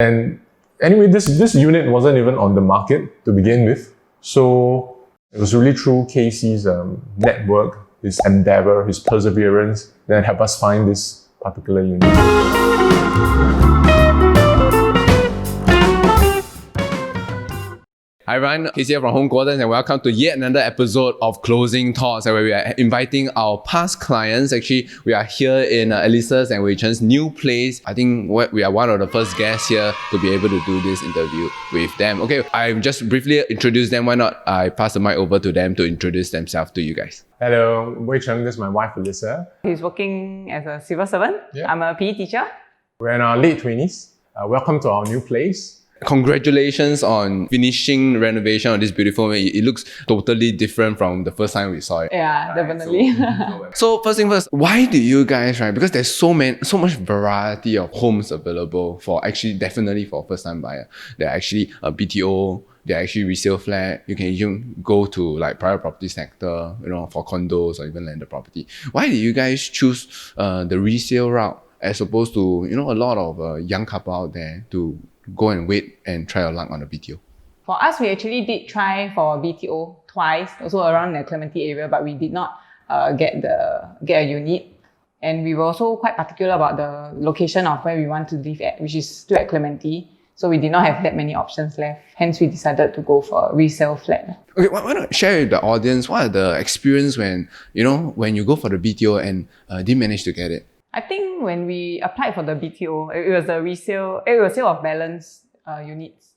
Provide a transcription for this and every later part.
And anyway, this unit wasn't even on the market to begin with. So it was really through Casey's network, his endeavor, his perseverance that helped us find this particular unit. Hi everyone, Casey here from Home Quarters and welcome to yet another episode of Closing Talks where we are inviting our past clients. Actually, we are here in Elisa's and Wei Chen's new place. I think we are one of the first guests here to be able to do this interview with them. Okay, I just briefly introduce them. Why not I pass the mic over to them to introduce themselves to you guys. Hello, Wei Chen, this is my wife Elisa. He's working as a civil servant. Yeah. I'm a PE teacher. We're in our late 20s. Welcome to our new place. Congratulations on finishing renovation of this beautiful way. It looks totally different from the first time we saw it. Yeah, definitely. So first thing first, why do you guys, right? Because there's so much variety of homes available for definitely for first time buyer. They're actually a BTO, they're actually resale flat. You can even go to like private property sector, for condos or even landed property. Why do you guys choose the resale route as opposed to, a lot of young couple out there to go and wait and try your luck on the BTO? For us, we actually did try for BTO twice, also around the Clementi area, but we did not get a unit. And we were also quite particular about the location of where we want to live at, which is still at Clementi. So we did not have that many options left. Hence, we decided to go for a resale flat. Okay, why not share with the audience what are the experience when you go for the BTO and didn't manage to get it? I think when we applied for the BTO, it was sale of balance units.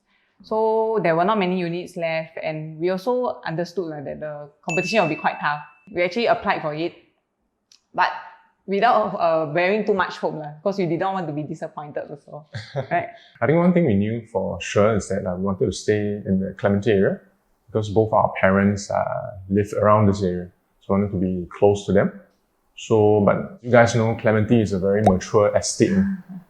So there were not many units left, and we also understood that the competition will be quite tough. We actually applied for it, but without bearing too much hope, because we didn't want to be disappointed also. Right? I think one thing we knew for sure is that we wanted to stay in the Clementi area because both our parents live around this area. So we wanted to be close to them. So, but you guys know Clementi is a very mature estate.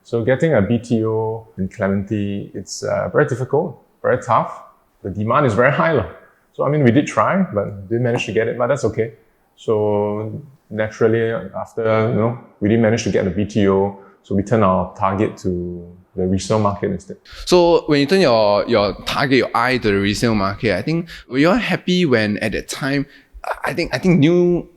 So getting a BTO in Clementi, it's very difficult, very tough. The demand is very high. So, we did try, but didn't manage to get it, but that's okay. So naturally, after, we didn't manage to get the BTO, so we turned our target to the resale market instead. So when you turn your target, your eye to the resale market, I think, were you all happy when at that time, I think new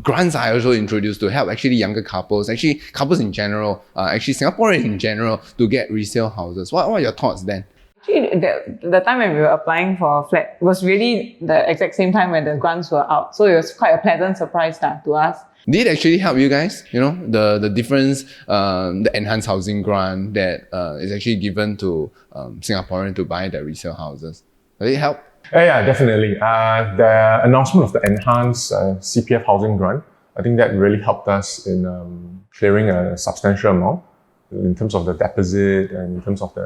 grants are also introduced to help actually younger couples, actually couples in general, actually Singaporeans in general to get resale houses. What are your thoughts then? Actually, the time when we were applying for a flat was really the exact same time when the grants were out. So it was quite a pleasant surprise to us. Did it actually help you guys? The difference, the enhanced housing grant that is actually given to Singaporeans to buy their resale houses. Did it help? Yeah, definitely. The announcement of the enhanced CPF housing grant, I think that really helped us in clearing a substantial amount in terms of the deposit and in terms of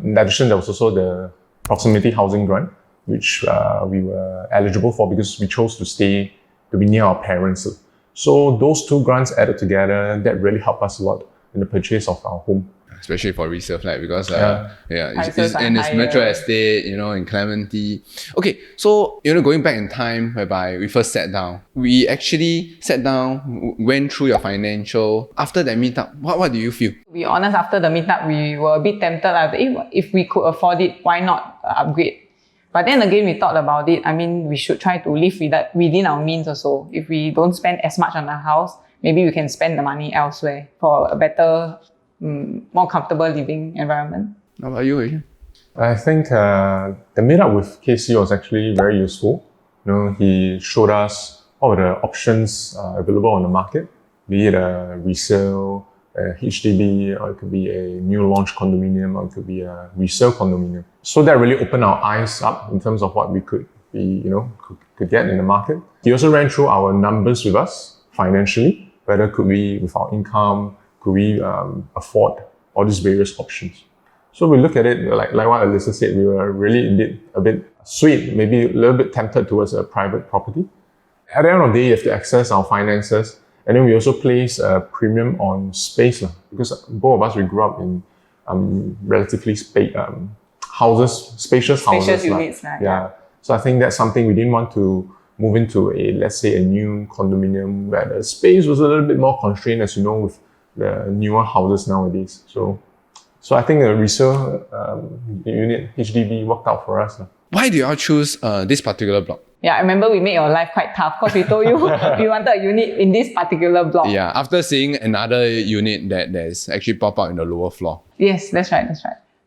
in addition, there was also the proximity housing grant, which we were eligible for because we chose to be near our parents. So those two grants added together, that really helped us a lot in the purchase of our home. Especially for resale flat because it's in this metro estate, in Clementi. Okay, so going back in time whereby we first sat down, we actually sat down, went through your financial. After that meetup, what do you feel? To be honest, after the meetup, we were a bit tempted. If we could afford it, why not upgrade? But then again, we thought about it. We should try to live within our means also. If we don't spend as much on the house, maybe we can spend the money elsewhere for a better, more comfortable living environment. How about you, Asian? I think the meetup with Casey was actually very useful. He showed us all the options available on the market, be it a resale, a HDB, or it could be a new launch condominium, or it could be a resale condominium. So that really opened our eyes up in terms of what we could could get in the market. He also ran through our numbers with us financially, whether could we, with our income, could we afford all these various options. So we look at it, like what Alyssa said, we were really indeed a bit sweet, maybe a little bit tempted towards a private property. At the end of the day, you have to access our finances. And then we also place a premium on space, because both of us, we grew up in relatively spacious houses. Spacious units, right? Yeah. So I think that's something we didn't want to move into let's say a new condominium where the space was a little bit more constrained, as you know, with the newer houses nowadays. So So I think a resale unit HDB worked out for us. Why do y'all choose this particular block? Yeah, I remember we made your life quite tough because we told you we wanted a unit in this particular block. Yeah, after seeing another unit that's actually pop out in the lower floor. Yes, that's right.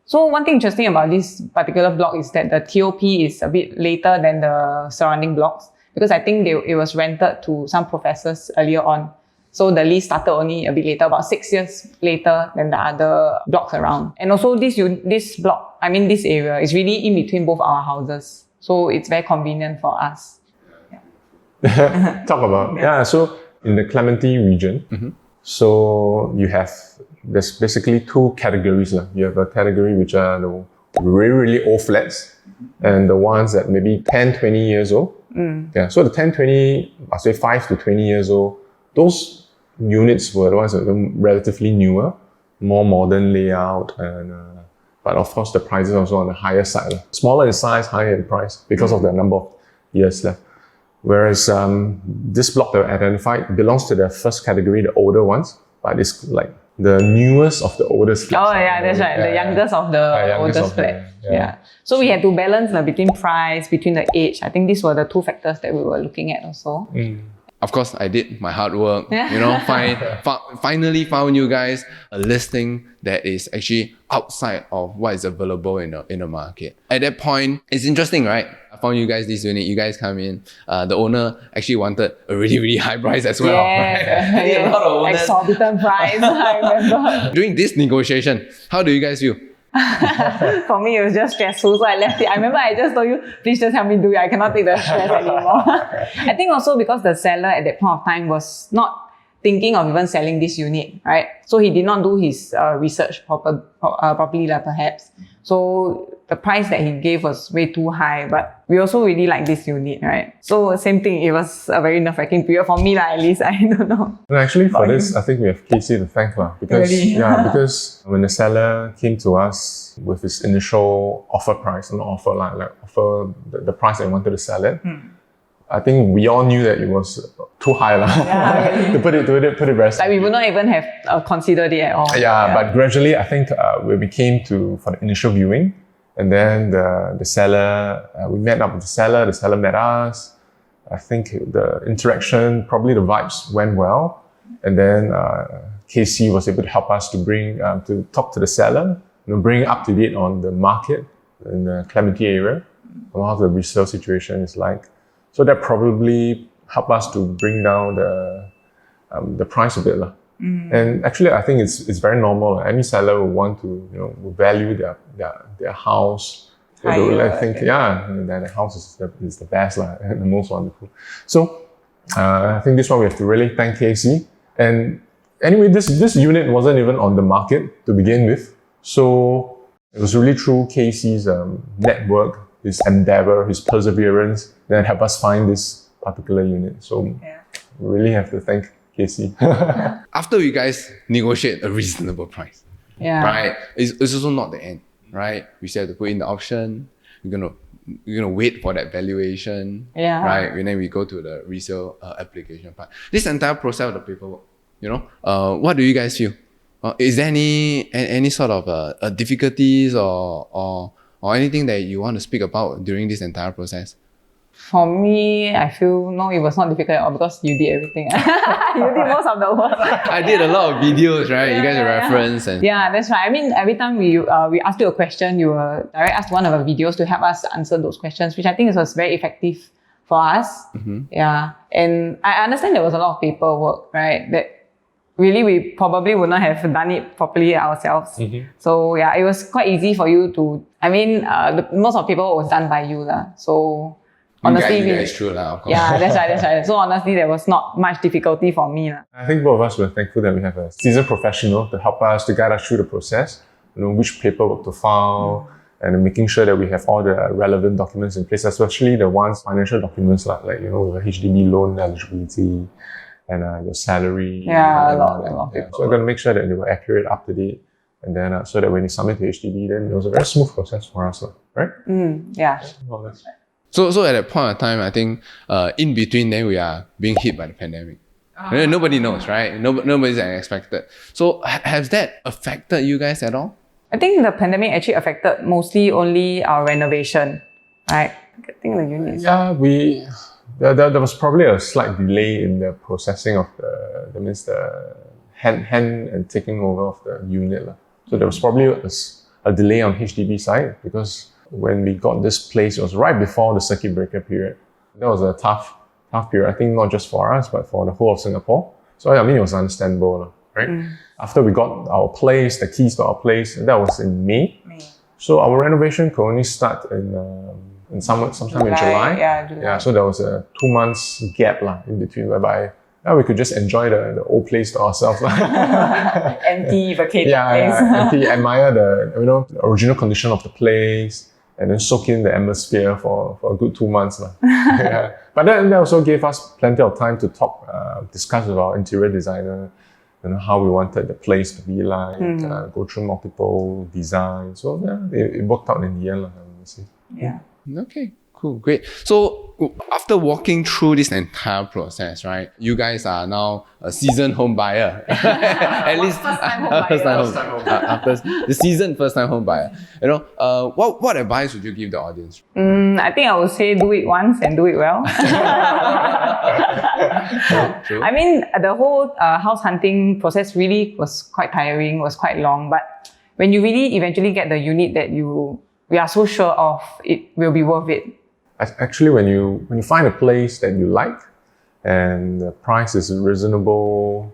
So one thing interesting about this particular block is that the TOP is a bit later than the surrounding blocks because I think it was rented to some professors earlier on. So the lease started only a bit later, about 6 years later than the other blocks around. And also this area is really in between both our houses. So it's very convenient for us. Talk about, so in the Clementi region, so there's basically two categories. You have a category which are the really, really old flats and the ones that maybe 10, 20 years old. Yeah, so the 10, 20, I say 5 to 20 years old, those units were the ones that were relatively newer, more modern layout, and but of course the prices also on the higher side. Smaller in size, higher in price because of the number of years left. Whereas this block that we identified belongs to the first category, the older ones, but it's like the newest of the oldest flats. Oh yeah, that's right. The youngest of the oldest flat. Yeah. So we had to balance between price, between the age. I think these were the two factors that we were looking at also. Of course, I did my hard work. Finally found you guys a listing that is actually outside of what is available in the market. At that point, it's interesting, right? I found you guys this unit. You guys come in. The owner actually wanted a really, really high price as well. Right? A lot of owners. Exorbitant price, I remember. During this negotiation, how do you guys feel? For me, it was just stressful, so I left it. I remember I just told you, please just help me do it. I cannot take the stress anymore. I think also because the seller at that point of time was not thinking of even selling this unit, right? So he did not do his research properly, perhaps. So the price that he gave was way too high, but we also really like this unit, right? So same thing, it was a very nerve-wracking period for me, at least. I don't know. No, actually, for this, I think we have Casey to thank because Really? because when the seller came to us with his initial offer price, not offer like offer the price that he wanted to sell it, I think we all knew that it was too high Yeah, to put it very Like we would not even have considered it at all. But gradually, I think when we came for the initial viewing, and then the seller, we met up with the seller met us. I think the interaction, probably the vibes went well. And then KC was able to help us to talk to the seller, bring up to date on the market in the Clementi area, and how the resale situation is like. So that probably helped us to bring down the price a bit. And actually, I think it's very normal. Any seller will want to, will value their house. They will think, that the house is the best and the most wonderful. So I think this one we have to really thank KC. And anyway, this unit wasn't even on the market to begin with. So it was really through KC's network, his endeavor, his perseverance that helped us find this particular unit. So we really have to thank KC. After you guys negotiate a reasonable price, right? It's also not the end, right? We still have to put in the option. We're gonna wait for that valuation, right? And then we go to the resale application part. This entire process of the paperwork, what do you guys feel? Is there any sort of difficulties or anything that you want to speak about during this entire process? For me, I feel it was not difficult at all because you did everything. You did most of the work. I did a lot of videos, right? You guys reference and that's right. I mean, every time we asked you a question, you were direct us one of our videos to help us answer those questions, which I think was very effective for us. Yeah, and I understand there was a lot of paperwork, right? That really we probably would not have done it properly ourselves. So it was quite easy for you to. I mean, most of the paperwork was done by you, So. Honestly, that's true, of course. Yeah, that's right. So honestly, there was not much difficulty for me. I think both of us were thankful that we have a seasoned professional to help us, to guide us through the process, which paperwork to file, and making sure that we have all the relevant documents in place, especially the financial documents like the HDB loan eligibility and your salary. Yeah, a lot. So we're going to make sure that they were accurate, up to date, and then so that when you submit to HDB, then it was a very smooth process for us, right? Yeah. Well, that's So at that point of time, I think in between then we are being hit by the pandemic. Nobody knows, right? Nobody's expected. So has that affected you guys at all? I think the pandemic actually affected mostly only our renovation, right? I think the units. Yeah, there was probably a slight delay in the processing of that means the hand and taking over of the unit. So there was probably a delay on HDB side because when we got this place, it was right before the circuit breaker period. That was a tough period, I think not just for us, but for the whole of Singapore. So I mean, it was understandable, right? After we got our place, the keys to our place, that was in May. So our renovation could only start in sometime in July. Yeah, July. Yeah, so there was a 2 months gap in between whereby we could just enjoy the old place to ourselves. Empty, vacated place. Empty, admire the original condition of the place, and then soak in the atmosphere for a good 2 months. Yeah. But then that also gave us plenty of time to discuss with our interior designer, how we wanted the place to be like, go through multiple designs. So yeah, it worked out in the end, I would say. Yeah. Okay, cool, great. So after walking through this entire process, right, you guys are now a seasoned home buyer. At least First-time home buyer. After the seasoned first-time home buyer. What advice would you give the audience? I think I would say do it once and do it well. True. I mean, the whole house hunting process really was quite tiring, was quite long. But when you really eventually get the unit that we are so sure of, it will be worth it. Actually, when you find a place that you like and the price is reasonable,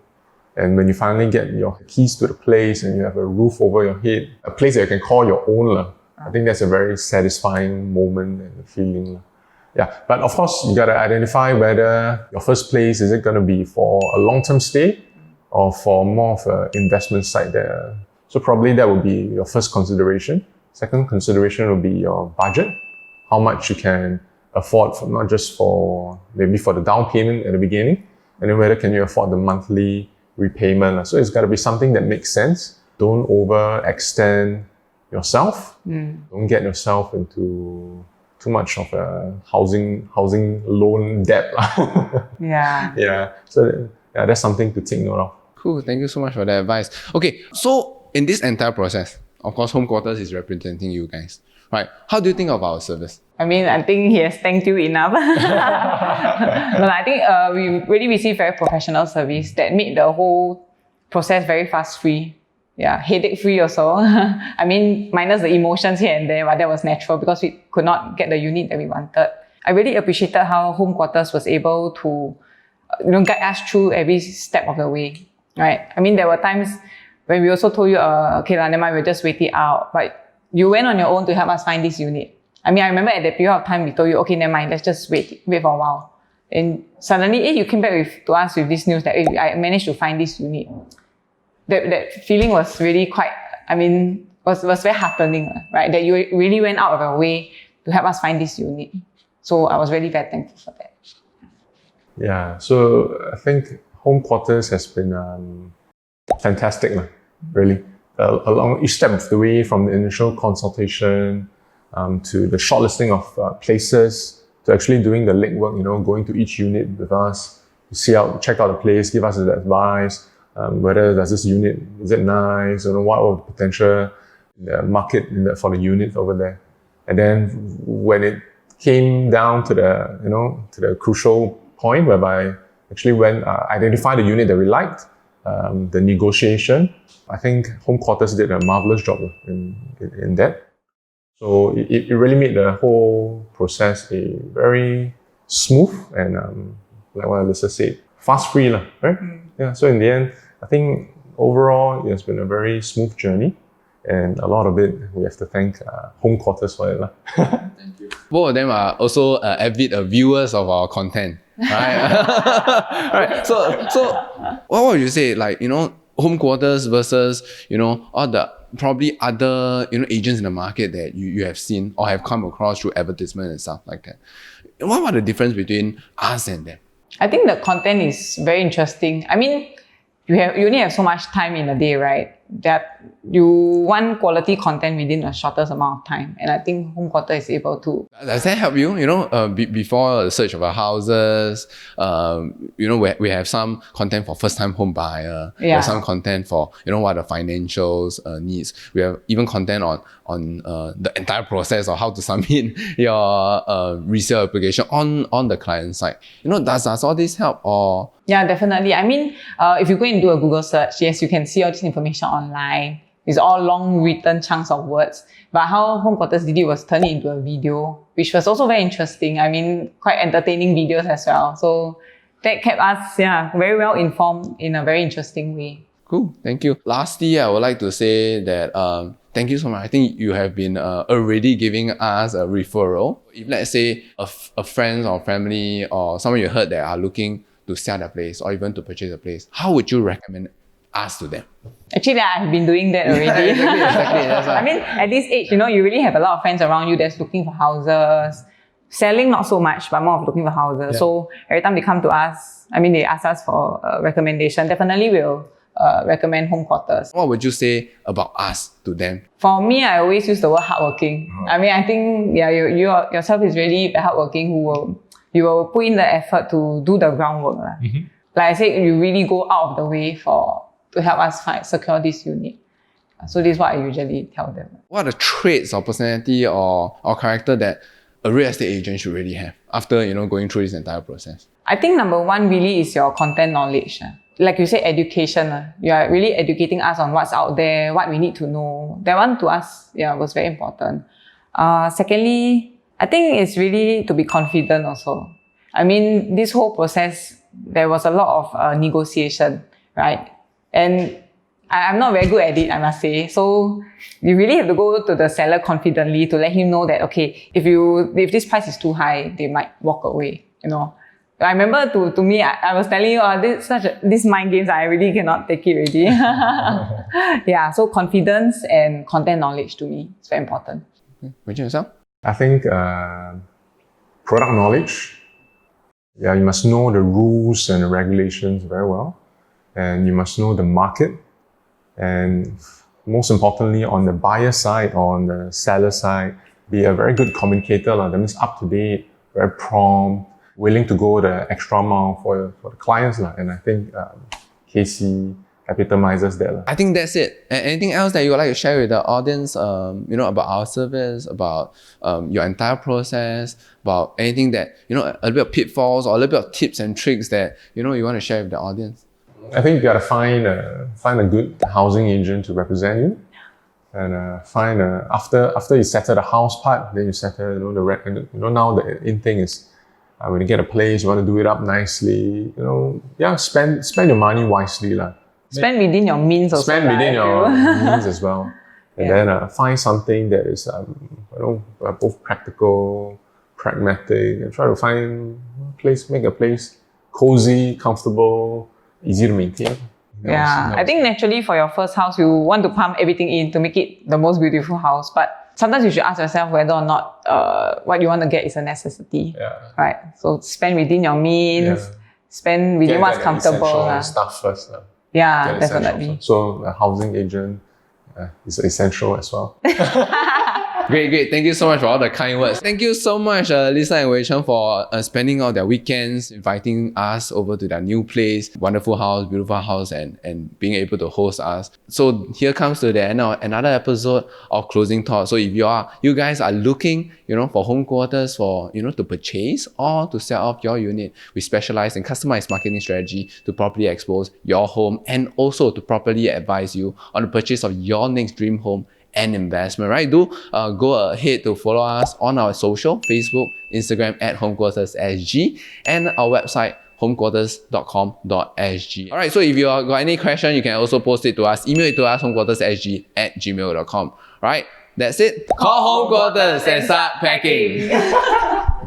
and when you finally get your keys to the place and you have a roof over your head, a place that you can call your own, I think that's a very satisfying moment and feeling. Yeah, but of course, you got to identify whether your first place, is it going to be for a long-term stay or for more of an investment side there. So probably that would be your first consideration. Second consideration will be your budget. How much you can afford, not just maybe for the down payment at the beginning, and then whether can you afford the monthly repayment. So it's got to be something that makes sense. Don't overextend yourself. Don't get yourself into too much of a housing loan debt. Yeah. Yeah. So yeah, that's something to take note of. Cool, thank you so much for the advice. Okay, so in this entire process, of course, Home Quarters is representing you guys, right? How do you think of our service? I mean, I think he has thanked you enough. But I think we really received very professional service that made the whole process very fuss-free. Yeah, headache-free also. I mean, minus the emotions here and there, but that was natural because we could not get the unit that we wanted. I really appreciated how Home Quarters was able to guide us through every step of the way, right? I mean, there were times when we also told you, okay, never mind, we'll just wait it out. But you went on your own to help us find this unit. I mean, I remember at that period of time, we told you, okay, never mind, let's just wait for a while. And suddenly, you came back to us with this news that I managed to find this unit. That feeling was really quite, was very heartening, right? That you really went out of your way to help us find this unit. So I was really very thankful for that. Yeah, so I think Home Quarters has been fantastic, really. Along each step of the way, from the initial consultation to the shortlisting of places, to actually doing the legwork, going to each unit with us, to check out the place, give us the advice, whether does this unit, is it nice, what are the potential market for the unit over there. And then when it came down to the crucial point whereby actually when identify the unit that we liked, the negotiation, I think Home Quarters did a marvelous job in that. So it really made the whole process a very smooth and like what Alyssa said, fast-free, right? Yeah. So in the end, I think overall it has been a very smooth journey, and a lot of it we have to thank Home Quarters for it. Thank you. Both of them are also avid viewers of our content, right? Right. So what would you say, Home Quarters versus all the probably other agents in the market that you have seen or have come across through advertisement and stuff like that? What are the difference between us and them? I think the content is very interesting. I mean, you only have so much time in a day, right? that you want quality content within a shortest amount of time. And I think Home Quarter is able to. Does that help you? Before the search of our houses, we have some content for first-time home buyer. We have some content for what the financials needs. We have even content on the entire process of how to submit your resale application on the client side. Does all this help or? Yeah, definitely. I mean, if you go and do a Google search, yes, you can see all this information online. It's all long written chunks of words. But how Home Quarters did it was turn it into a video, which was also very interesting. I mean, quite entertaining videos as well. So that kept us, very well informed in a very interesting way. Cool, thank you. Lastly, I would like to say that thank you so much. I think you have been already giving us a referral. If let's say a friend or family or someone you heard that are looking to sell their place or even to purchase a place, how would you recommend us to them? Actually, I've been doing that already. Exactly. That's right. I mean, at this age, you really have a lot of friends around you that's looking for houses. Selling not so much, but more of looking for houses. Yeah. So every time they come to us, they ask us for a recommendation. Definitely we'll recommend Home Quarters. What would you say about us to them? For me, I always use the word hardworking. I think you yourself is really hardworking you will put in the effort to do the groundwork. Mm-hmm. Like I said, you really go out of the way to help us secure this unit. So this is what I usually tell them. What are the traits or personality or character that a real estate agent should really have after going through this entire process? I think number one really is your content knowledge. Like you said, education. You are really educating us on what's out there, what we need to know. That one to us, was very important. Secondly, I think it's really to be confident also. I mean, this whole process, there was a lot of negotiation, right? And I'm not very good at it, I must say. So you really have to go to the seller confidently to let him know that, okay, if this price is too high, they might walk away, I remember to me, I was telling you, these mind games, I really cannot take it already. So confidence and content knowledge to me is very important. Would you yourself? I think product knowledge. Yeah, you must know the rules and the regulations very well. And you must know the market. And most importantly, on the buyer side or on the seller side, be a very good communicator. That means up to date, very prompt, willing to go the extra mile for the clients. And I think Casey epitomizes that. I think that's it. Anything else that you would like to share with the audience, about our service, about your entire process, about anything that, a little bit of pitfalls or a little bit of tips and tricks that, you want to share with the audience? I think you got to find a good housing agent to represent you. And find after you settle the house part, then you settle the rent. Now the in thing is when you get a place, you want to do it up nicely. Spend your money wisely, Spend within your means also. Spend within your means as well, and then find something that is both practical, pragmatic, and try to find make a place cozy, comfortable, easy to maintain. I think naturally for your first house, you want to pump everything in to make it the most beautiful house. But sometimes you should ask yourself whether or not what you want to get is a necessity. Right? So spend within your means, spend within what's comfortable. Stuff first. Definitely. So a housing agent is essential as well. Great. Thank you so much for all the kind words. Thank you so much, Lisa and Wei Cheng, for spending all their weekends inviting us over to their new place. Wonderful house, beautiful house, and being able to host us. So here comes to the end of another episode of Closing Thoughts. So if you guys are looking, for home quarters for, to purchase or to sell off your unit, we specialize in customized marketing strategy to properly expose your home and also to properly advise you on the purchase of your next dream home and investment, right? Do go ahead to follow us on our social, Facebook, Instagram at HomeQuartersSG, and our website, homequarters.com.sg. All right, so if you got any question, you can also post it to us, email it to us, homequartersSG@gmail.com. All right, that's it. Call Home Quarters and start packing.